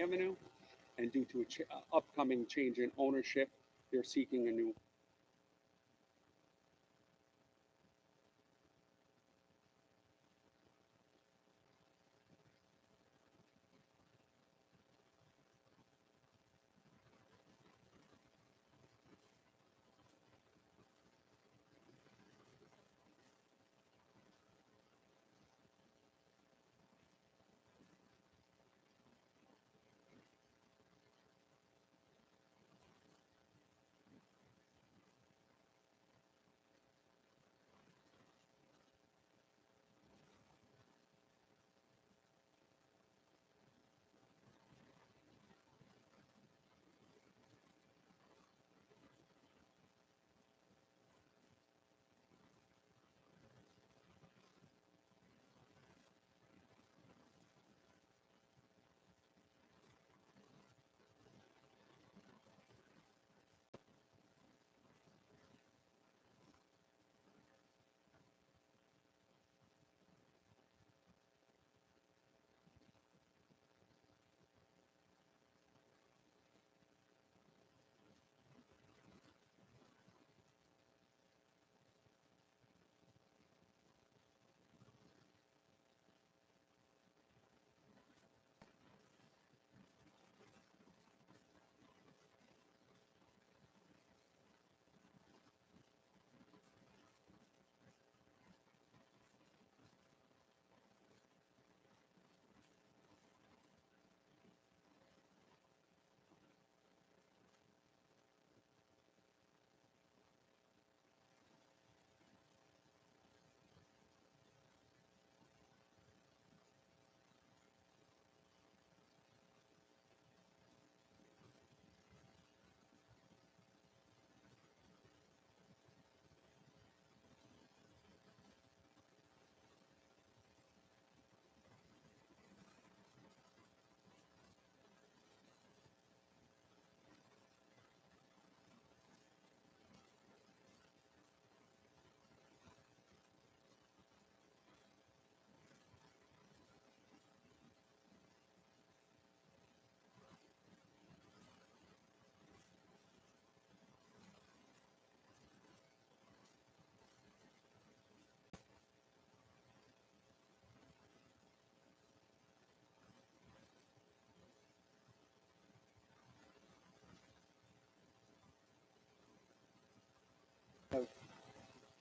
Avenue. And due to a upcoming change in ownership, they're seeking a new.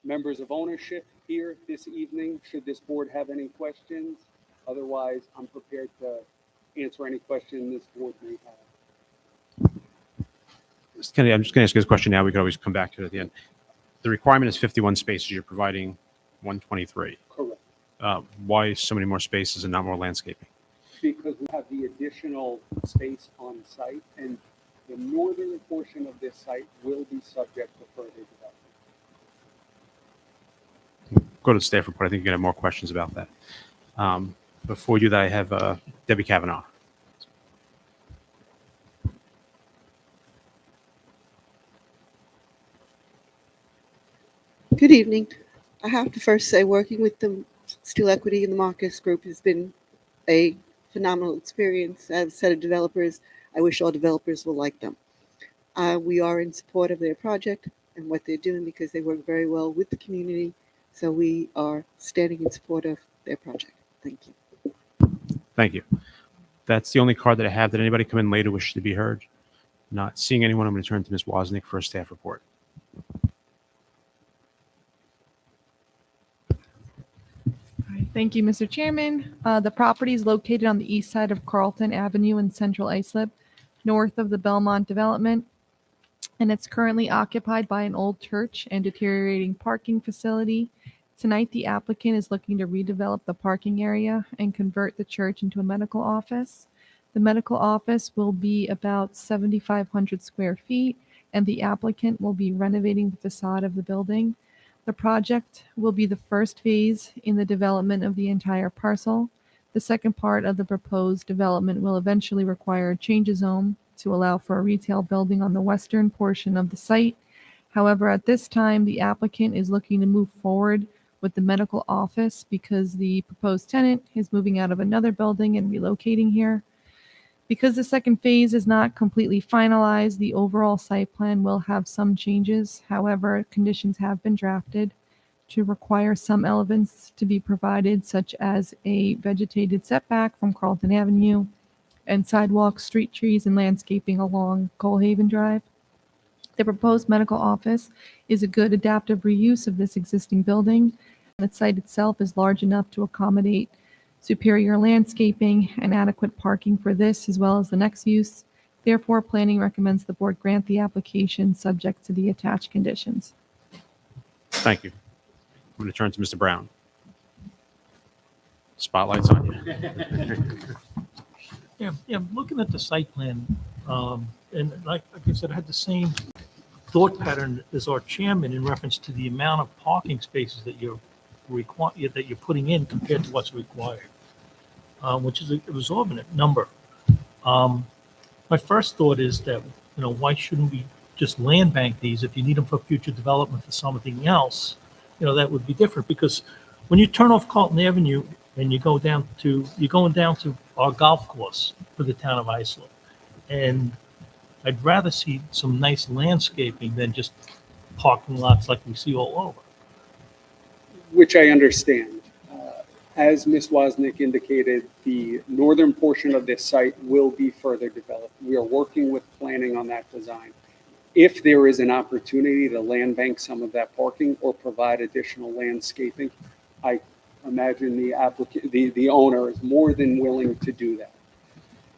Members of ownership here this evening, should this board have any questions. Otherwise, I'm prepared to answer any question this board may have. Kennedy, I'm just going to ask you this question now. We could always come back to it at the end. The requirement is 51 spaces. You're providing 123. Correct. Why so many more spaces and not more landscaping? Because we have the additional space on site, and the northern portion of this site will be subject to further development. Go to the staff report. I think you're going to have more questions about that. Before we do that, I have Debbie Kavanaugh. Good evening. I have to first say working with the Steel Equity and the Marcus Group has been a phenomenal experience. As a set of developers, I wish all developers will like them. We are in support of their project and what they're doing because they work very well with the community. So we are standing in support of their project. Thank you. Thank you. That's the only card that I have. Did anybody come in later wish to be heard? Not seeing anyone, I'm going to turn to Ms. Wozniak for a staff report. All right, thank you, Mr. Chairman. The property is located on the east side of Carlton Avenue in Central Islip, north of the Belmont development, and it's currently occupied by an old church and deteriorating parking facility. Tonight, the applicant is looking to redevelop the parking area and convert the church into a medical office. The medical office will be about 7,500 square feet, and the applicant will be renovating the facade of the building. The project will be the first phase in the development of the entire parcel. The second part of the proposed development will eventually require a change of zone to allow for a retail building on the western portion of the site. However, at this time, the applicant is looking to move forward with the medical office because the proposed tenant is moving out of another building and relocating here. Because the second phase is not completely finalized, the overall site plan will have some changes. However, conditions have been drafted to require some elements to be provided, such as a vegetated setback from Carlton Avenue and sidewalks, street trees, and landscaping along Coalhaven Drive. The proposed medical office is a good adaptive reuse of this existing building. The site itself is large enough to accommodate superior landscaping and adequate parking for this as well as the next use. Therefore, planning recommends the board grant the application subject to the attached conditions. Thank you. I'm going to turn to Mr. Brown. Spotlight's on you. Yeah, looking at the site plan, and like I said, I had the same thought pattern as our chairman in reference to the amount of parking spaces that you're putting in compared to what's required, which is an exorbitant number. My first thought is that, why shouldn't we just land bank these? If you need them for future development for something else, that would be different, because when you turn off Carlton Avenue and you're going down to our golf course for the town of Islip, and I'd rather see some nice landscaping than just parking lots like we see all over. Which I understand. As Ms. Wozniak indicated, the northern portion of this site will be further developed. We are working with planning on that design. If there is an opportunity to land bank some of that parking or provide additional landscaping, I imagine the owner is more than willing to do that.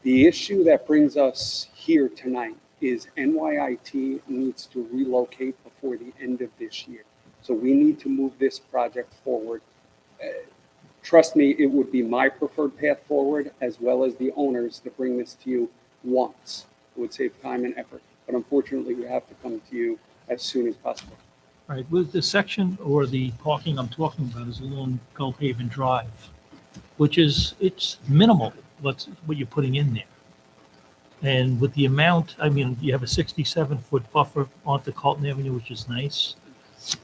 The issue that brings us here tonight is NYIT needs to relocate before the end of this year. So we need to move this project forward. Trust me, it would be my preferred path forward, as well as the owners, to bring this to you once. It would save time and effort. But unfortunately, we have to come to you as soon as possible. Right, with the section or the parking I'm talking about is along Gulf Haven Drive, it's minimal, what you're putting in there. And with the amount, you have a 67-foot buffer onto Carlton Avenue, which is nice.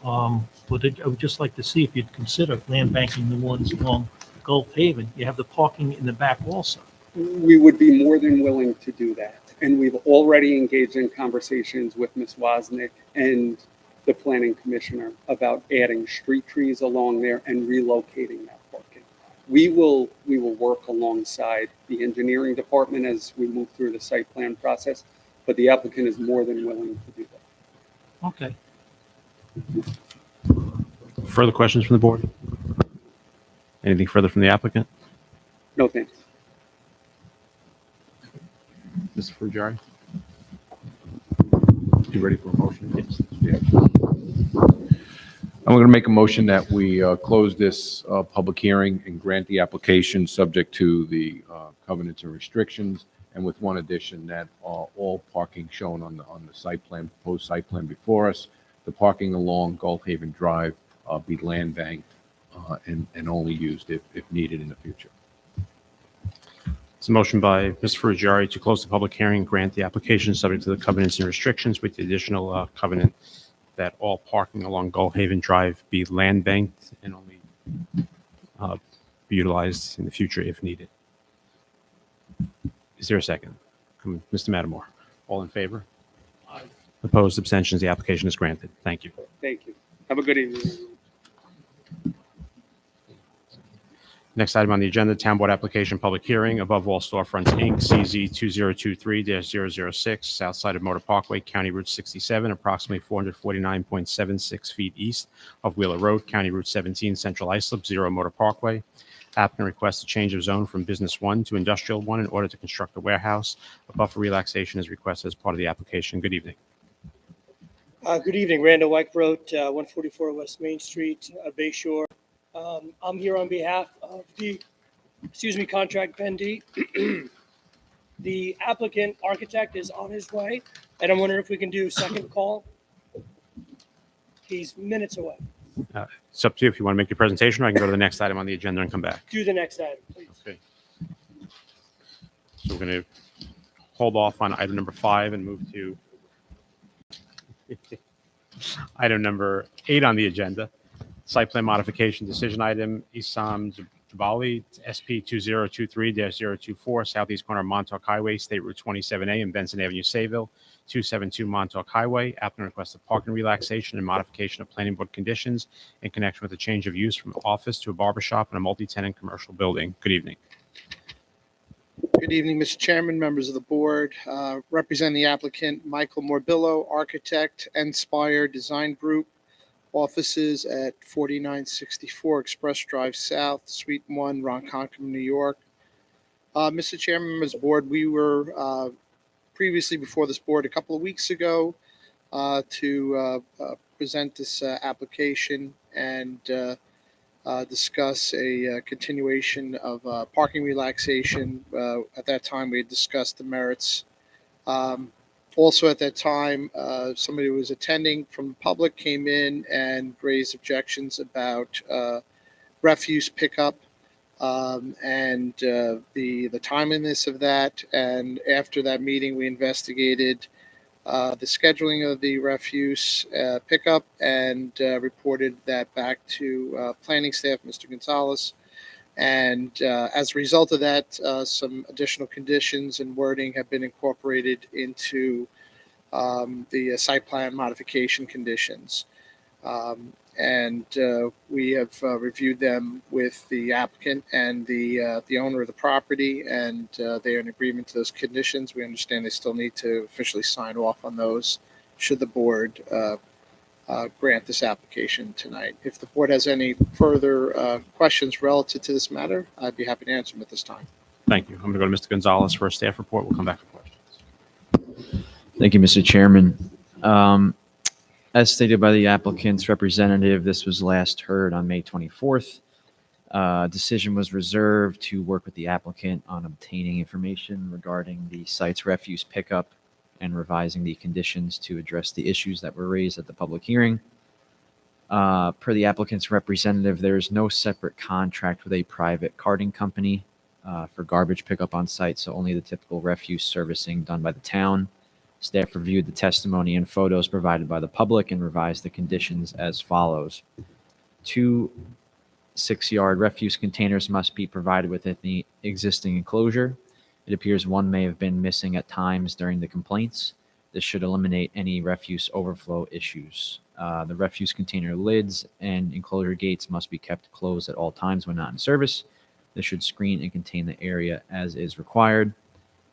But I would just like to see if you'd consider land banking the ones along Gulf Haven. You have the parking in the back also. We would be more than willing to do that. And we've already engaged in conversations with Ms. Wozniak and the planning commissioner about adding street trees along there and relocating that parking. We will work alongside the engineering department as we move through the site plan process, but the applicant is more than willing to do that. Okay. Further questions from the board? Anything further from the applicant? No thanks. Mr. Frugieri? You ready for a motion? Yes. Yeah. I'm going to make a motion that we close this public hearing and grant the application subject to the covenants and restrictions, and with one addition, that all parking shown on the site plan, proposed site plan before us, the parking along Gulf Haven Drive be land banked and only used if needed in the future. It's a motion by Mr. Frugieri to close the public hearing and grant the application subject to the covenants and restrictions, with the additional covenant that all parking along Gulf Haven Drive be land banked and only be utilized in the future if needed. Is there a second? Mr. Matamore, all in favor? Aye. Opposed, abstentions, the application is granted. Thank you. Thank you. Have a good evening. Next item on the agenda, Town Board Application Public Hearing, Above All Storefronts, Inc., CZ 2023-006, south side of Motor Parkway, County Route 67, approximately 449.76 feet east of Wheeler Road, County Route 17, Central Islip, 0 Motor Parkway. Applicant requests a change of zone from Business 1 to Industrial 1 in order to construct a warehouse. A buffer relaxation is requested as part of the application. Good evening. Good evening, Randall Weichrodt, 144 West Main Street, Bay Shore. I'm here on behalf of the, contract pendee. The applicant architect is on his way, and I'm wondering if we can do second call. He's minutes away. It's up to you if you want to make your presentation, or I can go to the next item on the agenda and come back. Do the next item, please. Okay. So we're going to hold off on item number 5 and move to item number 8 on the agenda. Site plan modification decision item, Isam Jabali, SP 2023-024, southeast corner of Montauk Highway, State Route 27A and Benson Avenue, Sayville, 272 Montauk Highway. Applicant requests a parking relaxation and modification of planning board conditions in connection with a change of use from office to a barber shop in a multi-tenant commercial building. Good evening. Good evening, Mr. Chairman, members of the board. Representing the applicant, Michael Morbillo, architect, Inspire Design Group, offices at 4964 Express Drive South, Suite 1, Ronkonkoma, New York. Mr. Chairman, members of the board, we were previously before this board a couple of weeks ago to present this application and discuss a continuation of parking relaxation. At that time, we had discussed the merits. Also at that time, somebody who was attending from the public came in and raised objections about refuse pickup and the timeliness of that. And after that meeting, we investigated the scheduling of the refuse pickup and reported that back to planning staff, Mr. Gonzalez. And as a result of that, some additional conditions and wording have been incorporated into the site plan modification conditions. And we have reviewed them with the applicant and the owner of the property, and they are in agreement to those conditions. We understand they still need to officially sign off on those should the board grant this application tonight. If the board has any further questions relative to this matter, I'd be happy to answer them at this time. Thank you. I'm going to go to Mr. Gonzalez for a staff report. We'll come back for questions. Thank you, Mr. Chairman. As stated by the applicant's representative, this was last heard on May 24th. Decision was reserved to work with the applicant on obtaining information regarding the site's refuse pickup and revising the conditions to address the issues that were raised at the public hearing. Per the applicant's representative, there is no separate contract with a private carting company for garbage pickup on site, so only the typical refuse servicing done by the town. Staff reviewed the testimony and photos provided by the public and revised the conditions as follows. 2 6-yard refuse containers must be provided within the existing enclosure. It appears one may have been missing at times during the complaints. This should eliminate any refuse overflow issues. The refuse container lids and enclosure gates must be kept closed at all times when not in service. This should screen and contain the area as is required.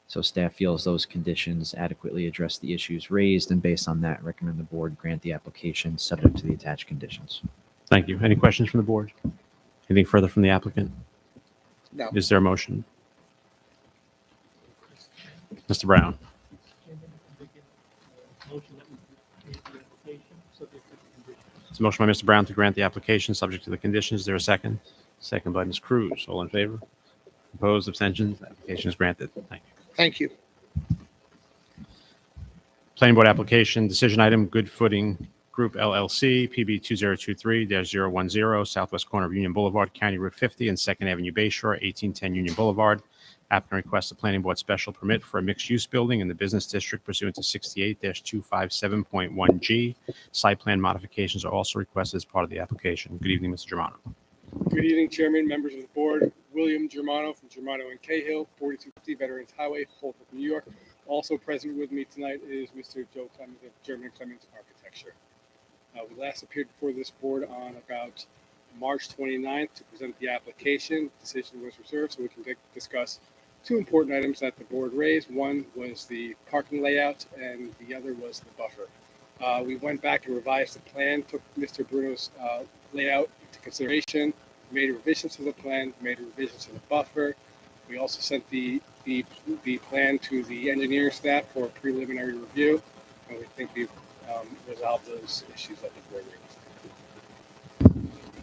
So staff feels those conditions adequately address the issues raised, and based on that, recommend the board grant the application subject to the attached conditions. Thank you. Any questions from the board? Anything further from the applicant? No. Is there a motion? Mr. Brown. Motion that we grant the application subject to the conditions. It's a motion by Mr. Brown to grant the application subject to the conditions. Is there a second? Second by Ms. Cruz. All in favor? Opposed? Abstentions? Application is granted. Thank you. Thank you. Planning board application, decision item, Good Footing Group LLC, PB 2023-010, southwest corner of Union Boulevard, County Route 50 and 2nd Avenue Bayshore, 1810 Union Boulevard. Applicant requests a planning board special permit for a mixed-use building in the business district pursuant to 68-257.1G. Site plan modifications are also requested as part of the application. Good evening, Mr. Germano. Good evening, Chairman, members of the board. William Germano from Germano and Cahill, 4250 Veterans Highway, Holbrook, New York. Also present with me tonight is Mr. Joe Clemens of German Clemens Architecture. We last appeared before this board on about March 29th to present the application. Decision was reserved so we can discuss two important items that the board raised. One was the parking layout and the other was the buffer. We went back and revised the plan, took Mr. Bruno's layout into consideration, made revisions to the plan, made revisions to the buffer. We also sent the plan to the engineering staff for a preliminary review, and we think we've resolved those issues that the board raised.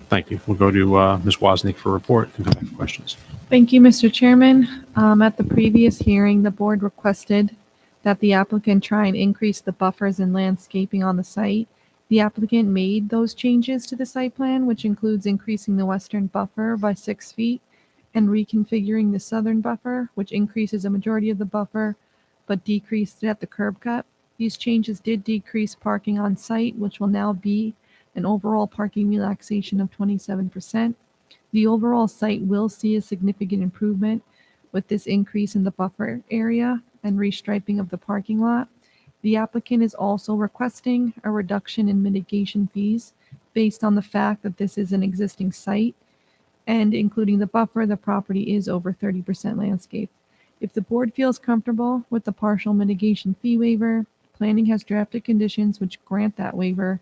Thank you. We'll go to Ms. Wozniak for a report and come back for questions. Thank you, Mr. Chairman. At the previous hearing, the board requested that the applicant try and increase the buffers and landscaping on the site. The applicant made those changes to the site plan, which includes increasing the western buffer by 6 feet and reconfiguring the southern buffer, which increases a majority of the buffer, but decreased it at the curb cut. These changes did decrease parking on site, which will now be an overall parking relaxation of 27%. The overall site will see a significant improvement with this increase in the buffer area and restriping of the parking lot. The applicant is also requesting a reduction in mitigation fees based on the fact that this is an existing site, and including the buffer, the property is over 30% landscape. If the board feels comfortable with the partial mitigation fee waiver, planning has drafted conditions which grant that waiver,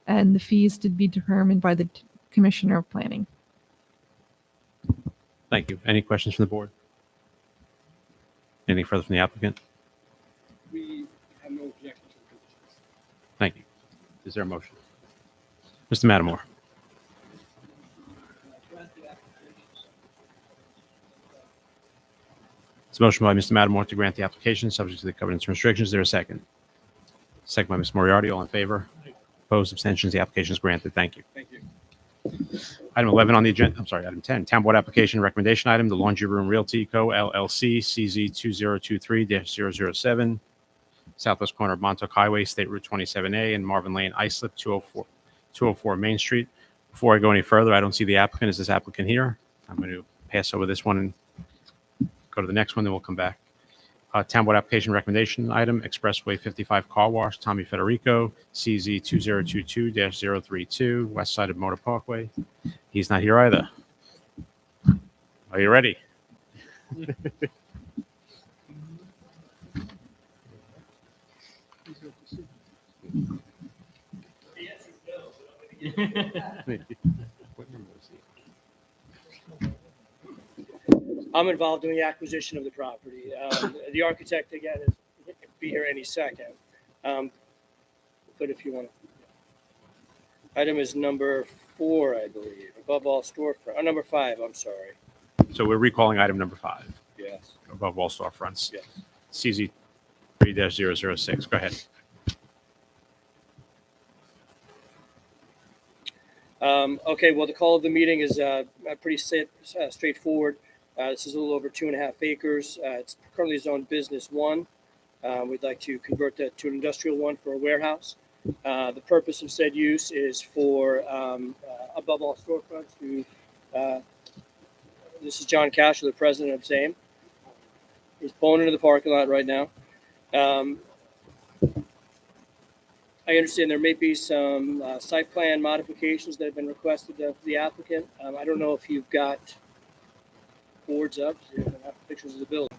and the fees to be determined by the Commissioner of Planning. Thank you. Any questions from the board? Anything further from the applicant? We have no objection to the conditions. Thank you. Is there a motion? Mr. Matamore. It's a motion by Mr. Matamore to grant the application subject to the covenants and restrictions. Is there a second? Second by Ms. Moriarty. All in favor? Opposed? Abstentions? The application is granted. Thank you. Thank you. Item 11 on the agenda, item 10, Town Board application recommendation item, the Laundry Room Realty Co. LLC, CZ 2023-007, southwest corner of Montauk Highway, State Route 27A, and Marvin Lane, Islip, 204 Main Street. Before I go any further, I don't see the applicant. Is this applicant here? I'm going to pass over this one and go to the next one, then we'll come back. Town Board application recommendation item, Expressway 55 Car Wash, Tommy Federico, CZ 2022-032, west side of Motor Parkway. He's not here either. Are you ready? I'm involved in the acquisition of the property. The architect, again, is be here any second. But if you want to. Item is number 4, I believe, above all storefront, number 5, I'm sorry. So we're recalling item number 5, Yes. above all storefronts. Yes. CZ 3-006. Go ahead. Okay, well, the call of the meeting is pretty straightforward. This is a little over 2.5 acres. It's currently zoned Business 1. We'd like to convert that to an Industrial 1 for a warehouse. The purpose of said use is for above all storefronts to, this is John Cash, the president of SAME. He's pulling into the parking lot right now. I understand there may be some site plan modifications that have been requested of the applicant. I don't know if you've got boards up, so you don't have pictures of the building.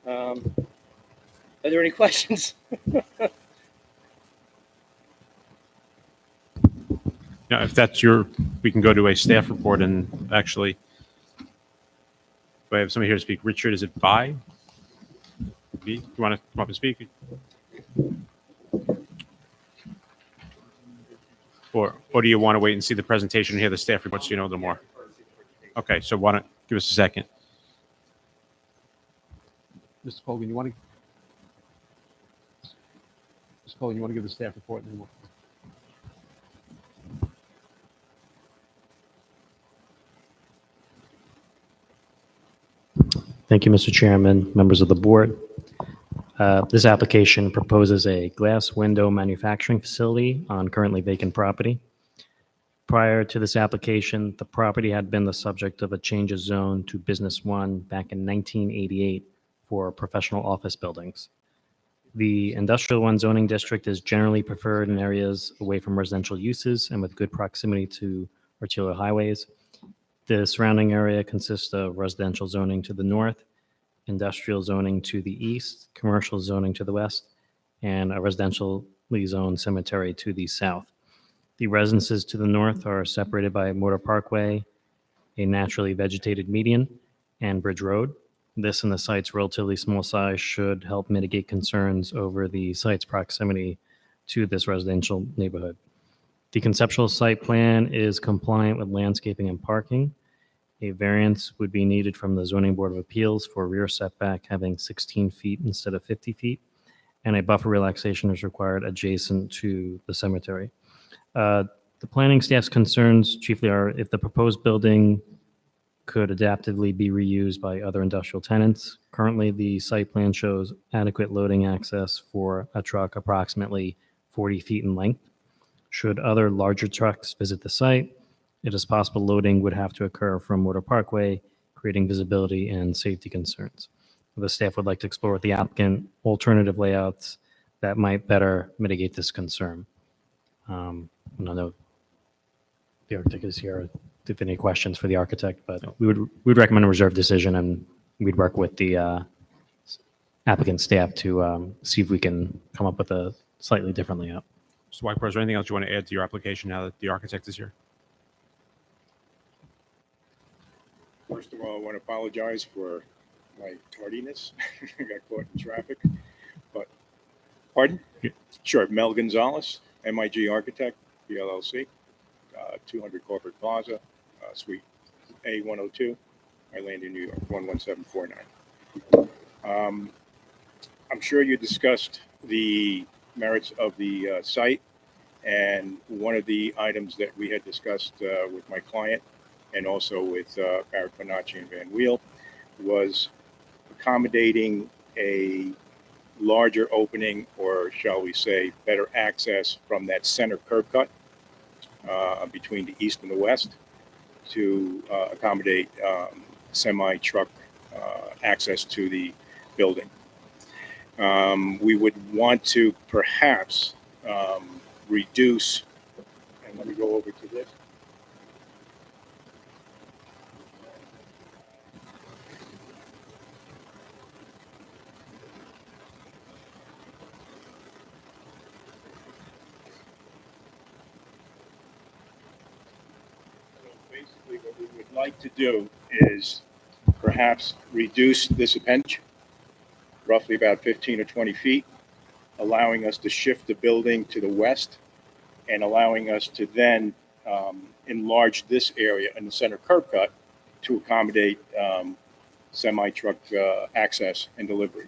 Are there any questions? Now, if that's we can go to a staff report and actually, do I have somebody here to speak? Richard, is it by? B? You want to come up and speak? Or do you want to wait and see the presentation and hear the staff reports so you know a little more? Okay, so why don't give us a second. Mr. Colgan, you want to give the staff report? And then we'll... Thank you, Mr. Chairman, members of the board. This application proposes a glass window manufacturing facility on currently vacant property. Prior to this application, the property had been the subject of a change of zone to Business 1 back in 1988 for professional office buildings. The Industrial 1 zoning district is generally preferred in areas away from residential uses and with good proximity to arterial highways. The surrounding area consists of residential zoning to the north, industrial zoning to the east, commercial zoning to the west, and a residentially zoned cemetery to the south. The residences to the north are separated by Motor Parkway, a naturally vegetated median, and Bridge Road. This and the site's relatively small size should help mitigate concerns over the site's proximity to this residential neighborhood. The conceptual site plan is compliant with landscaping and parking. A variance would be needed from the Zoning Board of Appeals for rear setback having 16 feet instead of 50 feet, and a buffer relaxation is required adjacent to the cemetery. The planning staff's concerns chiefly are if the proposed building could adaptively be reused by other industrial tenants. Currently, the site plan shows adequate loading access for a truck approximately 40 feet in length. Should other larger trucks visit the site, it is possible loading would have to occur from Motor Parkway, creating visibility and safety concerns. The staff would like to explore with the applicant alternative layouts that might better mitigate this concern. I don't know if the architect is here, if any questions for the architect, but we'd recommend a reserved decision, and we'd work with the applicant staff to see if we can come up with a slightly different layout. Mr. Whitebrook, is there anything else you want to add to your application now that the architect is here? First of all, I want to apologize for my tardiness. I got caught in traffic. But, pardon? Yeah. Sure. Mel Gonzalez, MIG Architect, PLLC, 200 Corporate Plaza, Suite A102, Orlando, New York, 11749. I'm sure you discussed the merits of the site, and one of the items that we had discussed with my client and also with Barrett Bonacci and Van Weel was accommodating a larger opening, or shall we say better access from that center curb cut between the east and the west to accommodate semi-truck access to the building. We would want to perhaps reduce, and let me go over to this. So basically what we would like to do is perhaps reduce this appendage roughly about 15 or 20 feet, allowing us to shift the building to the west and allowing us to then enlarge this area in the center curb cut to accommodate semi-truck access and delivery.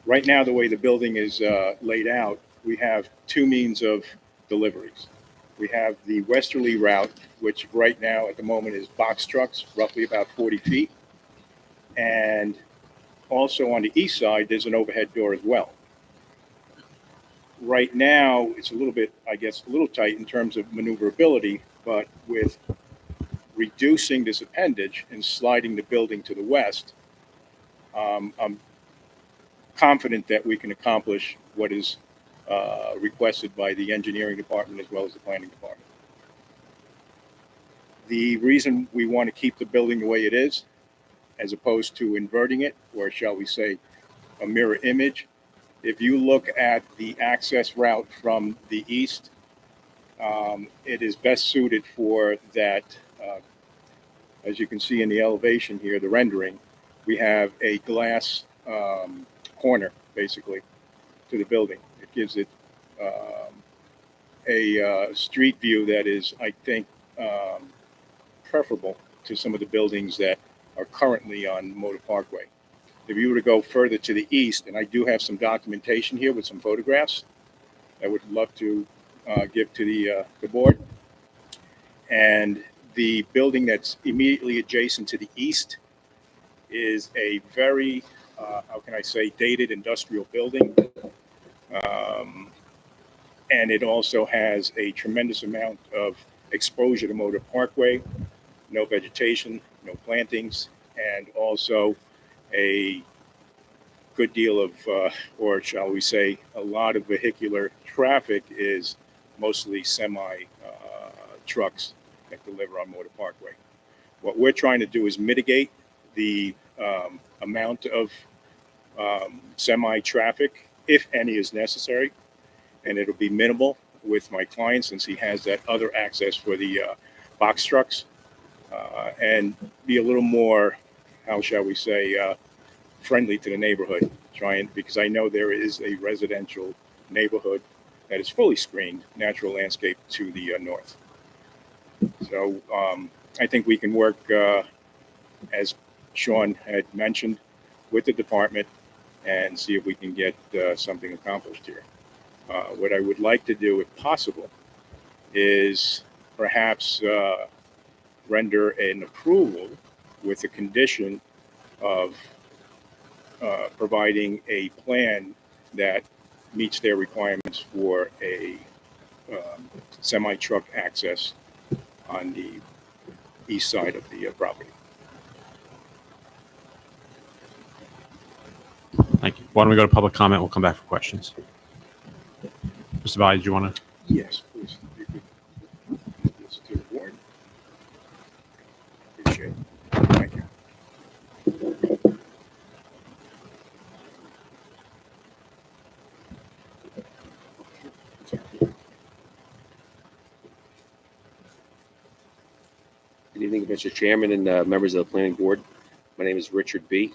Right now, the way the building is laid out, we have two means of deliveries. We have the westerly route, which right now at the moment is box trucks, roughly about 40 feet. And also on the east side, there's an overhead door as well. Right now, it's a little bit, I guess, a little tight in terms of maneuverability, but with reducing this appendage and sliding the building to the west, I'm confident that we can accomplish what is requested by the engineering department as well as the planning department. The reason we want to keep the building the way it is, as opposed to inverting it, or shall we say a mirror image. If you look at the access route from the east, it is best suited for that. As you can see in the elevation here, the rendering, we have a glass corner basically to the building. It gives it a street view that is, I think, preferable to some of the buildings that are currently on Motor Parkway. If you were to go further to the east, and I do have some documentation here with some photographs I would love to give to the board. And the building that's immediately adjacent to the east is a very, how can I say, dated industrial building. And it also has a tremendous amount of exposure to Motor Parkway, no vegetation, no plantings, and also a good deal of, or shall we say, a lot of vehicular traffic is mostly semi trucks that deliver on Motor Parkway. What we're trying to do is mitigate the amount of semi traffic, if any is necessary, and it'll be minimal with my client since he has that other access for the box trucks. And be a little more, how shall we say, friendly to the neighborhood, because I know there is a residential neighborhood that is fully screened, natural landscape to the north. So I think we can work, as Sean had mentioned, with the department and see if we can get something accomplished here. What I would like to do, if possible, is perhaps render an approval with the condition of providing a plan that meets their requirements for a semi-truck access on the east side of the property. Thank you. Why don't we go to public comment? We'll come back for questions. Mr. Valley, do you want to? Yes, please. You could give this to the board. Appreciate it. Thank you. Good evening, Mr. Chairman and members of the planning board. My name is Richard B.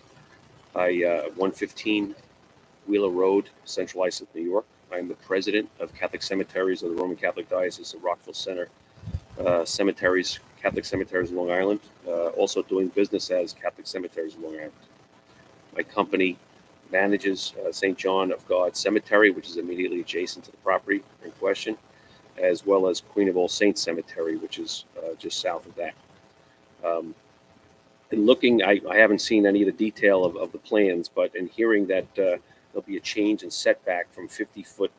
115 Wheeler Road, Central Islip, New York. I am the president of Catholic Cemeteries of the Roman Catholic Diocese of Rockville Center Cemeteries, Catholic Cemeteries of Long Island, also doing business as Catholic Cemeteries of Long Island. My company manages St. John of God Cemetery, which is immediately adjacent to the property in question, as well as Queen of All Saints Cemetery, which is just south of that. In looking, I haven't seen any of the detail of the plans, but in hearing that there'll be a change in setback from 50-foot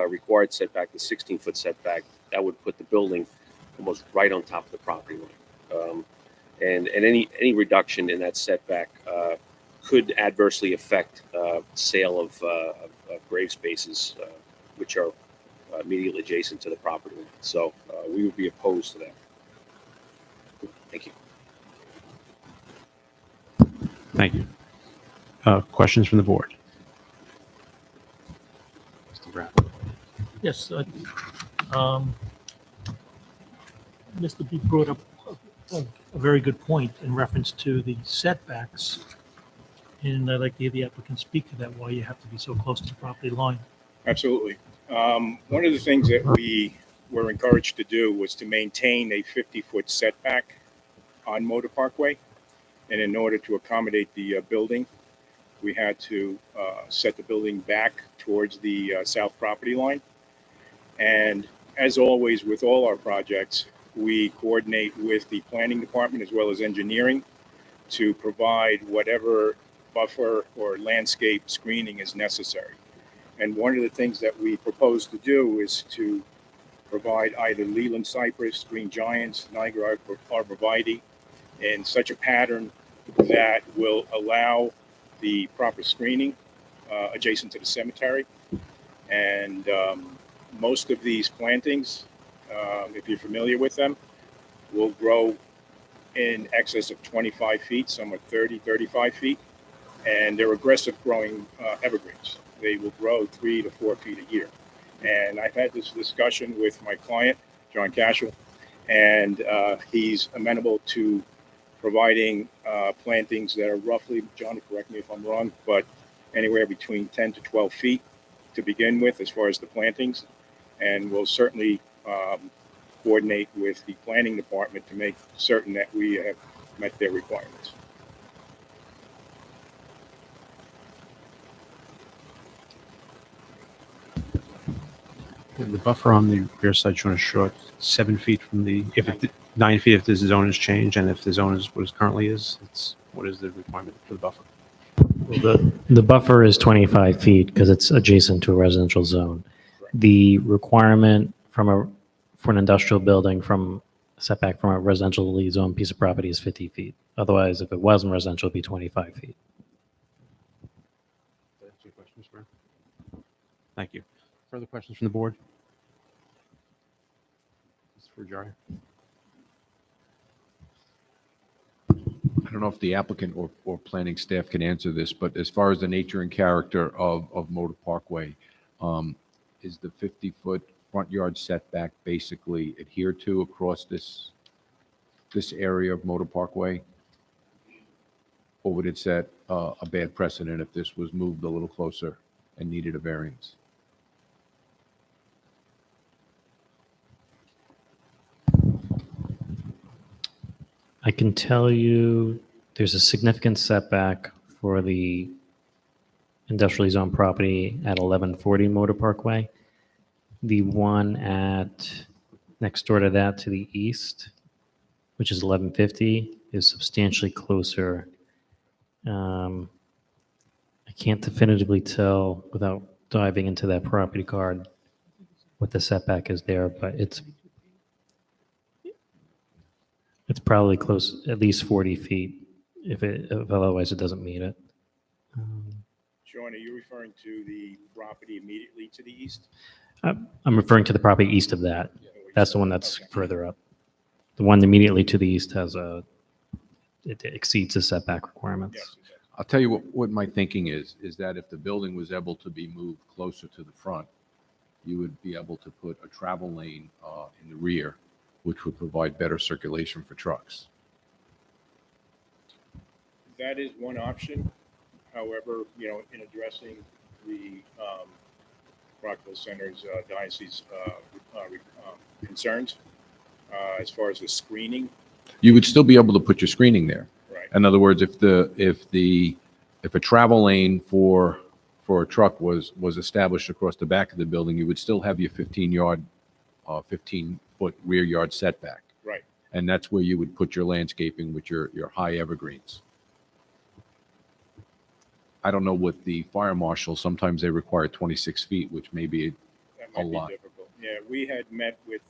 required setback to 16-foot setback, that would put the building almost right on top of the property line. And any reduction in that setback could adversely affect sale of grave spaces, which are immediately adjacent to the property line. So we would be opposed to that. Thank you. Thank you. Questions from the board? Mr. Brown. Yes. Mr. B brought up a very good point in reference to the setbacks. And I'd like to hear the applicant speak to that, why you have to be so close to the property line. Absolutely. One of the things that we were encouraged to do was to maintain a 50-foot setback on Motor Parkway. And in order to accommodate the building, we had to set the building back towards the south property line. And as always with all our projects, we coordinate with the planning department as well as engineering to provide whatever buffer or landscape screening is necessary. And one of the things that we propose to do is to provide either Leland cypress, green giants, Niagara arborvitae in such a pattern that will allow the proper screening adjacent to the cemetery. And most of these plantings, if you're familiar with them, will grow in excess of 25 feet, some are 30, 35 feet. And they're aggressive growing evergreens. They will grow 3 to 4 feet a year. And I've had this discussion with my client, John Cashel, and he's amenable to providing plantings that are roughly, John, correct me if I'm wrong, but anywhere between 10 to 12 feet to begin with as far as the plantings. And we'll certainly coordinate with the planning department to make certain that we have met their requirements. The buffer on the rear side showing a short 7 feet from the, 9 feet if the zone is changed, and if the zone is what it currently is, what is the requirement for the buffer? Well, the buffer is 25 feet because it's adjacent to a residential zone. The requirement for an industrial building from setback from a residentially zoned piece of property is 50 feet. Otherwise, if it wasn't residential, it'd be 25 feet. Thank you. Further questions from the board? Mr. Fujari. I don't know if the applicant or planning staff can answer this, but as far as the nature and character of Motor Parkway, is the 50-foot front yard setback basically adhered to across this area of Motor Parkway? Or would it set a bad precedent if this was moved a little closer and needed a variance? I can tell you there's a significant setback for the industrially zoned property at 1140 Motor Parkway. The one next door to that to the east, which is 1150, is substantially closer. I can't definitively tell without diving into that property card what the setback is there, but it's It's probably close, at least 40 feet, if otherwise it doesn't meet it. Sean, are you referring to the property immediately to the east? I'm referring to the property east of that. That's the one that's Okay. further up. The one immediately to the east it exceeds the setback requirements. Yes, exactly. I'll tell you what my thinking is that if the building was able to be moved closer to the front, you would be able to put a travel lane in the rear, which would provide better circulation for trucks. That is one option. However, in addressing the Rockville Center's diocese concerns, as far as the screening, You would still be able to put your screening there. right? In other words, if a travel lane for a truck was established across the back of the building, you would still have your 15-foot rear yard setback. Right. And that's where you would put your landscaping with your high evergreens. I don't know what the fire marshal, sometimes they require 26 feet, which may be, That A might be lot. difficult. Yeah, we had met with,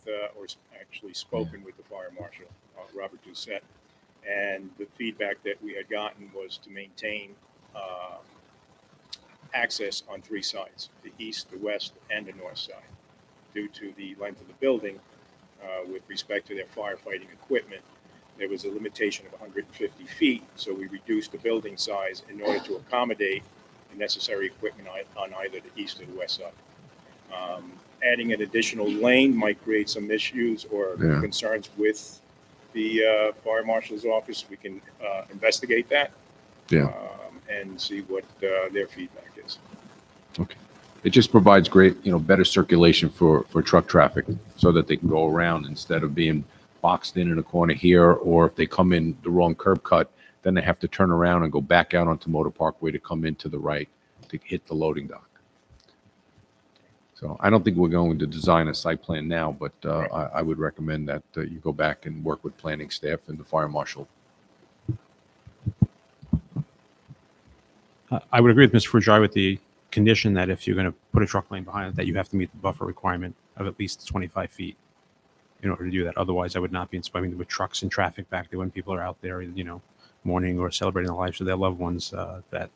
actually spoken with the fire marshal, Robert Doucette, and the feedback that we had gotten was to maintain access on three sides, the east, the west, and the north side. Due to the length of the building, with respect to their firefighting equipment, there was a limitation of 150 feet, so we reduced the building size in order to accommodate the necessary equipment on either the east or the west side. Adding an additional lane might create some issues or Yeah. concerns with the fire marshal's office. We can investigate that. Yeah. And see what their feedback is. it just provides great, better circulation for truck traffic so that they can go around instead of being boxed in a corner here, or if they come in the wrong curb cut, then they have to turn around and go back out onto Motor Parkway to come in to the right to hit the loading dock. So I don't think we're going to design a site plan now, but I would recommend that you go back and work with planning staff and the fire marshal. I would agree with Mr. Fujai with the condition that if you're going to put a truck lane behind it, that you have to meet the buffer requirement of at least 25 feet in order to do that. Otherwise, I would not be inspiring with trucks and traffic back there when people are out there, mourning or celebrating the lives of their loved ones. That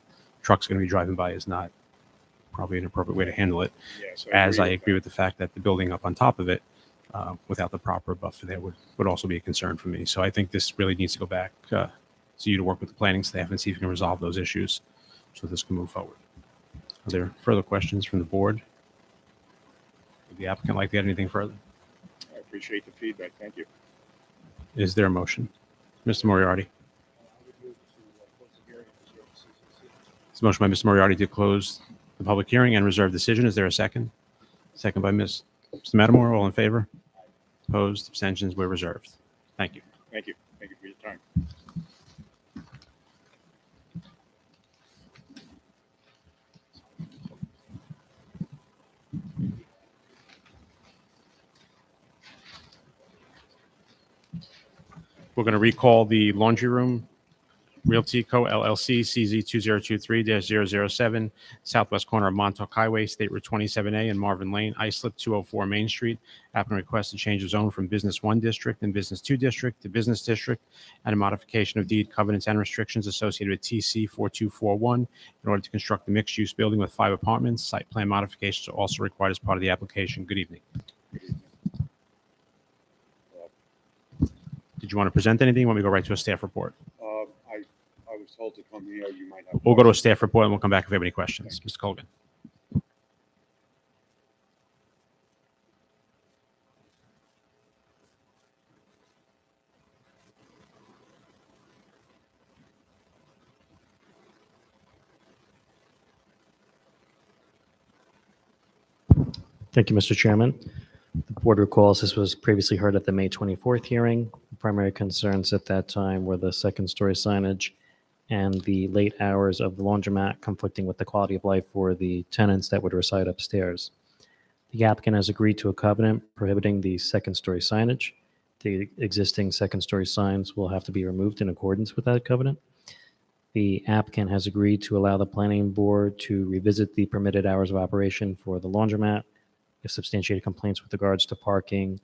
truck's going to be driving by is not probably an appropriate way to handle it. Yes, As I with agree that. with the fact that the building up on top of it, without the proper buffer there, would also be a concern for me. So I think this really needs to go back to you to work with the planning staff and see if you can resolve those issues so this can move forward. Are there further questions from the board? Would the applicant like to add anything further? I appreciate the feedback. Thank you. Is there a motion? Mr. Moriarty? It's a motion by Mr. Moriarty to close the public hearing and reserve decision. Is there a second? Second by Mr. Matamore. All in favor? Opposed? Abstentions? We're reserved. Thank you. Thank you. Thank you for your time. We're going to recall the Laundry Room Realty Co. LLC, CZ 2023-007, southwest corner of Montauk Highway, State Route 27A and Marvin Lane, Islip 204 Main Street. Applicant requests to change the zone from Business 1 District and Business 2 District to Business District, and a modification of deed covenants and restrictions associated with TC 4241 in order to construct a mixed-use building with 5 apartments. Site plan modifications are also required as part of the application. Good evening. Did you want to present anything? You want me to go right to a staff report? I was told to come here. You might have. We'll go to a staff report and we'll come back if we have any questions. Mr. Colgan. Thank you, Mr. Chairman. The board recalls this was previously heard at the May 24th hearing. The primary concerns at that time were the second-story signage and the late hours of the laundromat conflicting with the quality of life for the tenants that would reside upstairs. The applicant has agreed to a covenant prohibiting the second-story signage. The existing second-story signs will have to be removed in accordance with that covenant. The applicant has agreed to allow the planning board to revisit the permitted hours of operation for the laundromat if substantiated complaints with regards to parking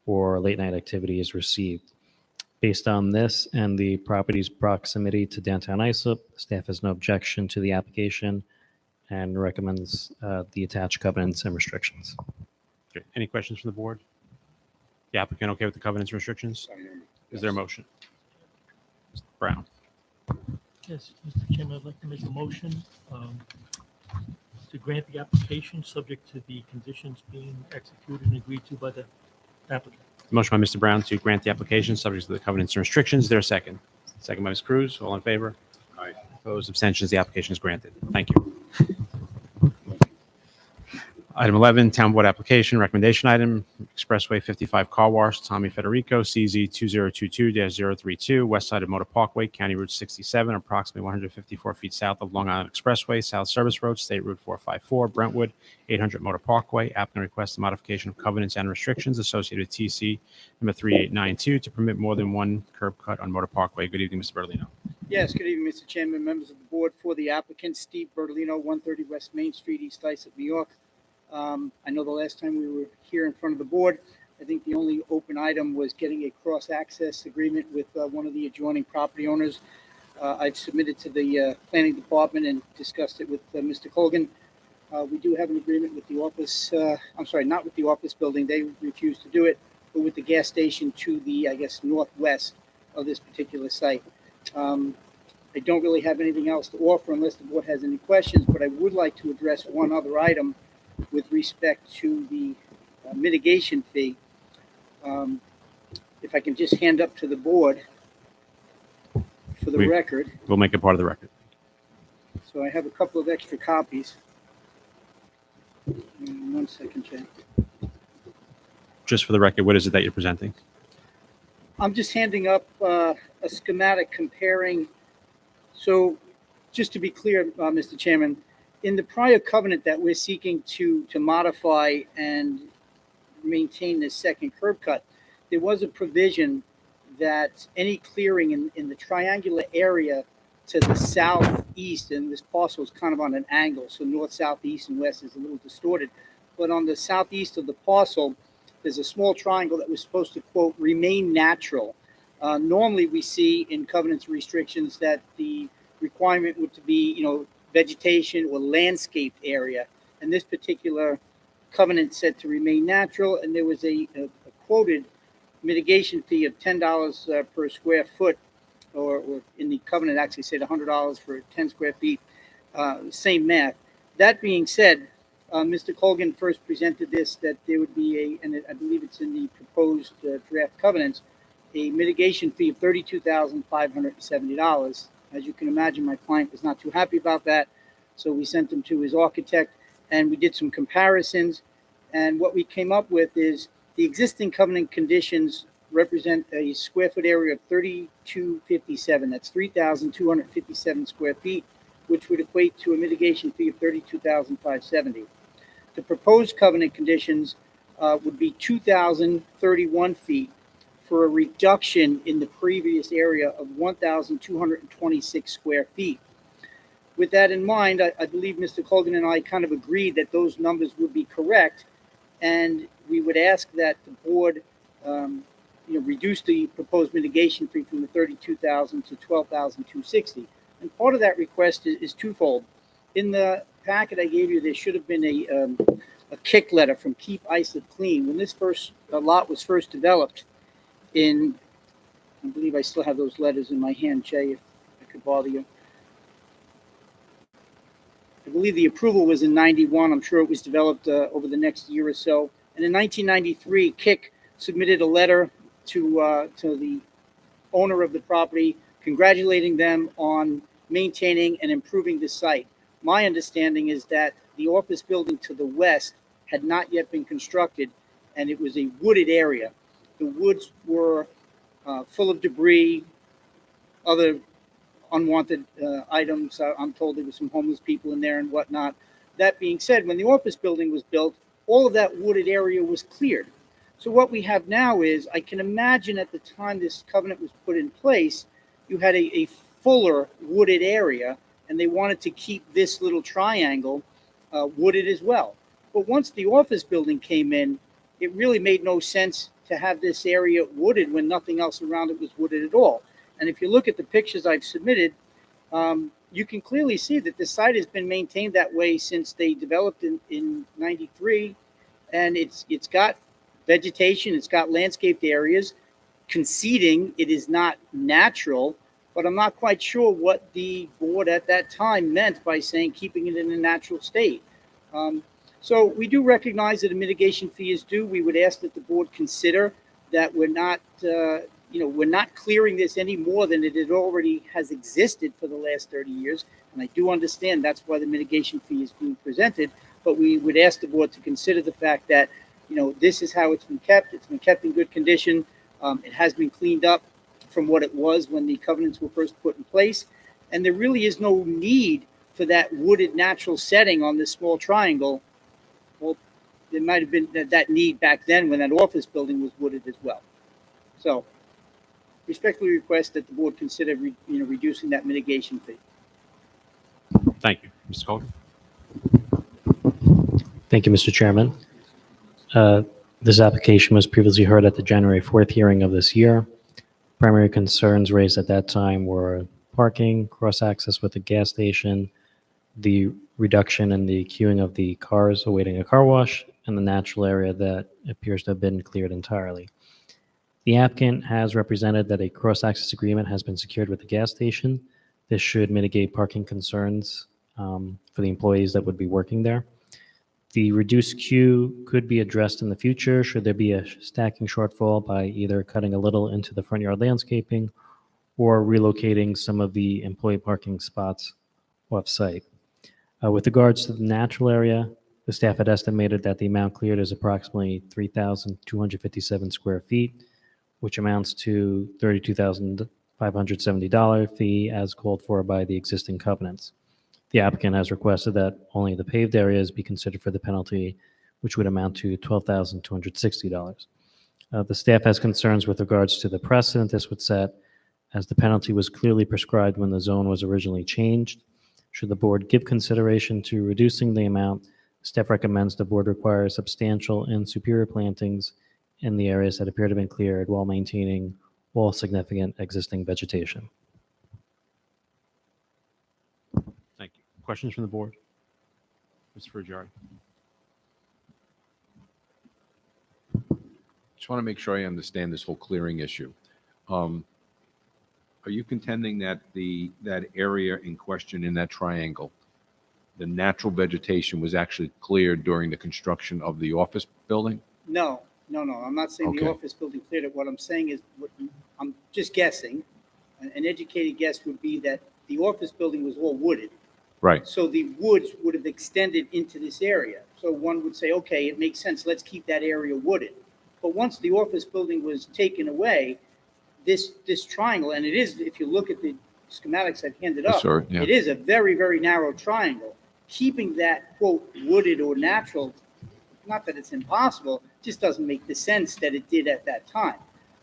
or late-night activity is received. Based on this and the property's proximity to downtown Islip, staff has no objection to the application and recommends the attached covenants and restrictions. Okay, any questions from the board? The applicant okay with the covenants and restrictions? Is there a motion? Mr. Brown? Yes, Mr. Chairman, I'd like to make a motion to grant the application subject to the conditions being executed and agreed to by the applicant. Motion by Mr. Brown to grant the application subject to the covenants and restrictions. Is there a second? Second by Ms. Cruz. All in favor? Aye. Opposed, abstentions, the application is granted. Thank you. Item 11, Town Board application, recommendation item, Expressway 55 Car Wash, Tommy Federico, CZ 2022-032, west side of Motor Parkway, County Route 67, approximately 154 feet south of Long Island Expressway, South Service Road, State Route 454, Brentwood, 800 Motor Parkway. Applicant requests a modification of covenants and restrictions associated with TC number 3892 to permit more than one curb cut on Motor Parkway. Good evening, Mr. Bertolino. Yes, good evening, Mr. Chairman, members of the board. For the applicant, Steve Bertolino, 130 West Main Street, East Islip, New York. I know the last time we were here in front of the board, I think the only open item was getting a cross-access agreement with one of the adjoining property owners. I've submitted to the planning department and discussed it with Mr. Colgan. We do have an agreement with the office, I'm sorry, not with the office building. They refused to do it, but with the gas station to the, I guess, northwest of this particular site. I don't really have anything else to offer unless the board has any questions, but I would like to address one other item with respect to the mitigation fee. If I can just hand up to the board for the record. We'll make it part of the record. So I have a couple of extra copies. 1 second, Jay. Just for the record, what is it that you're presenting? I'm just handing up a schematic comparing. So just to be clear, Mr. Chairman, in the prior covenant that we're seeking to modify and maintain this second curb cut, there was a provision that any clearing in the triangular area to the southeast, and this parcel is kind of on an angle, so north, south, east, and west is a little distorted, but on the southeast of the parcel, there's a small triangle that was supposed to, quote, remain natural. Normally, we see in covenants restrictions that the requirement would to be, vegetation or landscaped area. And this particular covenant said to remain natural, and there was a quoted mitigation fee of $10 per square foot, or in the covenant actually said $100 for 10 square feet, same math. That being said, Mr. Colgan first presented this, that there would be and I believe it's in the proposed draft covenants, a mitigation fee of $32,570. As you can imagine, my client was not too happy about that. So we sent him to his architect and we did some comparisons. And what we came up with is the existing covenant conditions represent a square foot area of 3,257. That's 3,257 square feet, which would equate to a mitigation fee of $32,570. The proposed covenant conditions would be 2,031 feet, for a reduction in the previous area of 1,226 square feet. With that in mind, I believe Mr. Colgan and I kind of agreed that those numbers would be correct, and we would ask that the board, reduce the proposed mitigation fee from the $32,000 to $12,260. And part of that request is twofold. In the packet I gave you, there should have been a kick letter from Keep Islip Clean. When this lot was first developed, I believe I still have those letters in my hand, Jay, if I could bother you. I believe the approval was in 91. I'm sure it was developed over the next year or so. And in 1993, KIC submitted a letter to the owner of the property, congratulating them on maintaining and improving the site. My understanding is that the office building to the west had not yet been constructed, and it was a wooded area. The woods were full of debris, other unwanted items. I'm told there were some homeless people in there and whatnot. That being said, when the office building was built, all of that wooded area was cleared. So what we have now is, I can imagine at the time this covenant was put in place, you had a fuller wooded area, and they wanted to keep this little triangle wooded as well. But once the office building came in, it really made no sense to to have this area wooded when nothing else around it was wooded at all. And if you look at the pictures I've submitted, you can clearly see that the site has been maintained that way since they developed in 93. And it's got vegetation, it's got landscaped areas, conceding it is not natural, but I'm not quite sure what the board at that time meant by saying keeping it in a natural state. So we do recognize that a mitigation fee is due. We would ask that the board consider that we're not clearing this any more than it already has existed for the last 30 years. And I do understand that's why the mitigation fee is being presented, but we would ask the board to consider the fact that, this is how it's been kept. It's been kept in good condition. It has been cleaned up from what it was when the covenants were first put in place. And there really is no need for that wooded natural setting on this small triangle. Well, there might have been that need back then when that office building was wooded as well. So respectfully request that the board consider reducing that mitigation fee. Thank you. Mr. Colgan? Thank you, Mr. Chairman. This application was previously heard at the January 4th hearing of this year. Primary concerns raised at that time were parking, cross-access with the gas station, the reduction in the queuing of the cars awaiting a car wash, and the natural area that appears to have been cleared entirely. The applicant has represented that a cross-access agreement has been secured with the gas station. This should mitigate parking concerns for the employees that would be working there. The reduced queue could be addressed in the future should there be a stacking shortfall by either cutting a little into the front yard landscaping or relocating some of the employee parking spots off-site. With regards to the natural area, the staff had estimated that the amount cleared is approximately 3,257 square feet, which amounts to $32,570 fee as called for by the existing covenants. The applicant has requested that only the paved areas be considered for the penalty, which would amount to $12,260. The staff has concerns with regards to the precedent this would set, as the penalty was clearly prescribed when the zone was originally changed. Should the board give consideration to reducing the amount, staff recommends the board require substantial and superior plantings in the areas that appear to have been cleared while maintaining all significant existing vegetation. Thank you. Questions from the board? Mr. Frugieri? Just want to make sure I understand this whole clearing issue. Are you contending that that area in question in that triangle, the natural vegetation was actually cleared during the construction of the office building? No. I'm not saying the Okay. office building cleared it. What I'm saying is, I'm just guessing. An educated guess would be that the office building was all wooded. Right. So the woods would have extended into this area. So one would say, okay, it makes sense. Let's keep that area wooded. But once the office building was taken away, this triangle, and it is, if you look at the schematics I've handed up, Sorry, yeah. it is a very, very narrow triangle. Keeping that, quote, wooded or natural, not that it's impossible, just doesn't make the sense that it did at that time.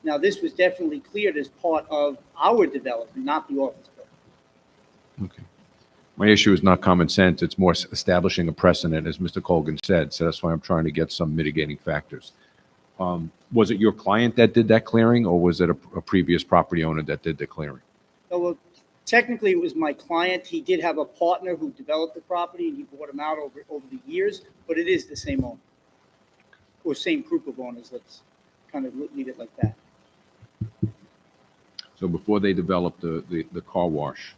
Now, this was definitely cleared as part of our development, not the office building. Okay. My issue is not common sense. It's more establishing a precedent, as Mr. Colgan said. So that's why I'm trying to get some mitigating factors. Was it your client that did that clearing, or was it a previous property owner that did the clearing? Oh, well, technically, it was my client. He did have a partner who developed the property, and he bought him out over the years, but it is the same owner, or same group of owners. Let's kind of leave it like that. So before they developed the car wash,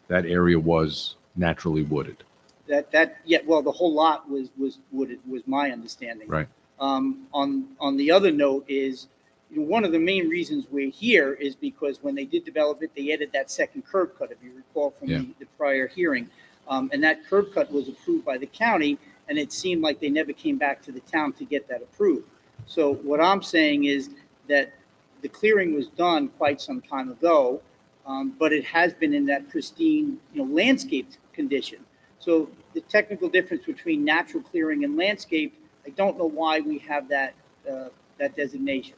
that area was naturally wooded. Well, the whole lot was wooded, was my understanding. Right. On the other note is, one of the main reasons we're here is because when they did develop it, they added that second curb cut, if you recall from the prior hearing. And that curb cut was approved by the county, and it seemed like they never came back to the town to get that approved. So what I'm saying is that the clearing was done quite some time ago, but it has been in that pristine, landscaped condition. So the technical difference between natural clearing and landscape, I don't know why we have that designation.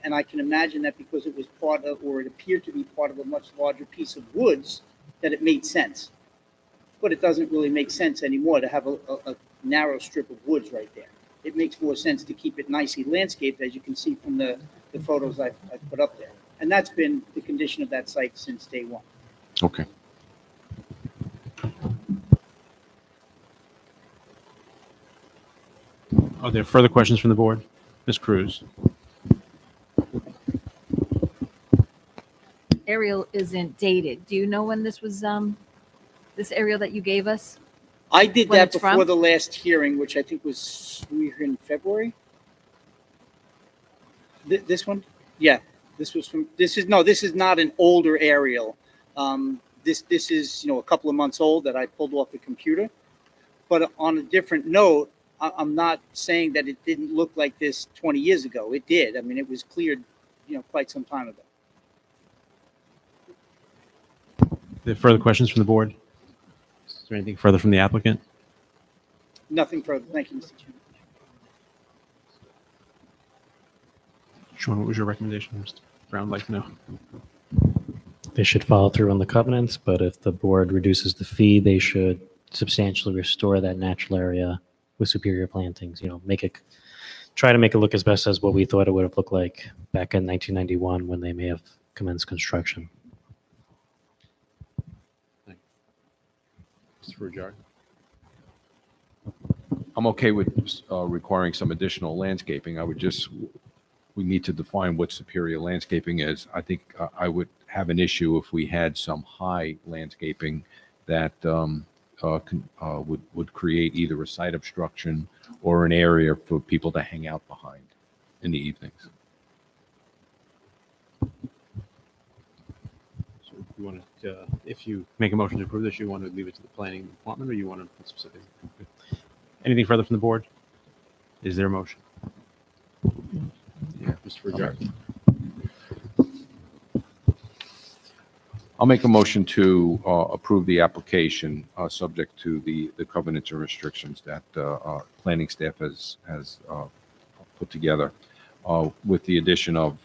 And I can imagine that because it was part of, or it appeared to be part of a much larger piece of woods, that it made sense. But it doesn't really make sense anymore to have a narrow strip of woods right there. it makes more sense to keep it nicely landscaped, as you can see from the photos I've put up there. And that's been the condition of that site since day one. Okay. Are there further questions from the board? Ms. Cruz? Aerial isn't dated. Do you know when this was, this aerial that you gave us? I did When that it's before from? the last hearing, which I think was, we were in February? This one? Yeah, this was from, this is not an older aerial. This is, a couple of months old that I pulled off the computer. But on a different note, I'm not saying that it didn't look like this 20 years ago. It did. I mean, it was cleared, quite some time ago. Are there further questions from the board? Is there anything further from the applicant? Nothing further. Thank you, Mr. Chairman. Sean, what was your recommendation? Mr. Brown would like to know. They should follow through on the covenants, but if the board reduces the fee, they should substantially restore that natural area with superior plantings, try to make it look as best as what we thought it would have looked like back in 1991 when they may have commenced construction. Mr. Frugier? I'm okay with requiring some additional landscaping. We need to define what superior landscaping is. I think I would have an issue if we had some high landscaping that would create either a site obstruction or an area for people to hang out behind in the evenings. So you want to, if you make a motion to approve this, you want to leave it to the planning department, or you want to put specific? Anything further from the board? Is there a motion? Yeah, Mr. Frugier. I'll make a motion to approve the application, subject to the covenants and restrictions that planning staff has put together, with the addition of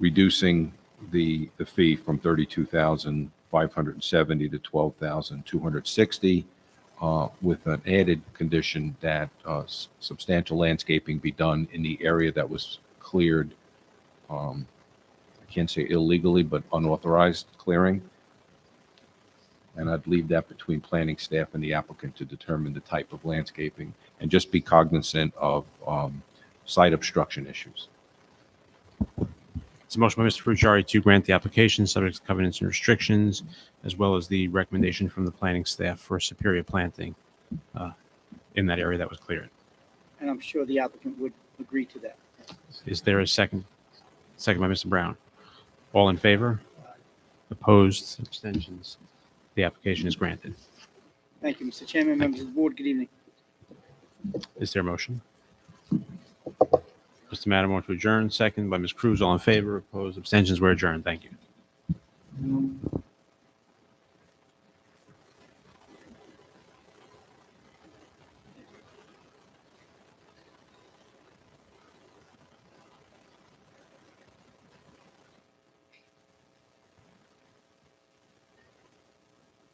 reducing the fee from $32,570 to $12,260, with an added condition that substantial landscaping be done in the area that was cleared. I can't say illegally, but unauthorized clearing. And I'd leave that between planning staff and the applicant to determine the type of landscaping and just be cognizant of site obstruction issues. It's a motion by Mr. Frugier to grant the application subject to covenants and restrictions, as well as the recommendation from the planning staff for superior planting in that area that was cleared. And I'm sure the applicant would agree to that. Is there a second? Second by Mr. Brown. All in favor? Opposed? Abstentions? The application is granted. Thank you, Mr. Chairman, members of the board. Good evening. Is there a motion? Mr. Matamore to adjourn, second by Ms. Cruz. All in favor? Opposed? Abstentions? We're adjourned. Thank you.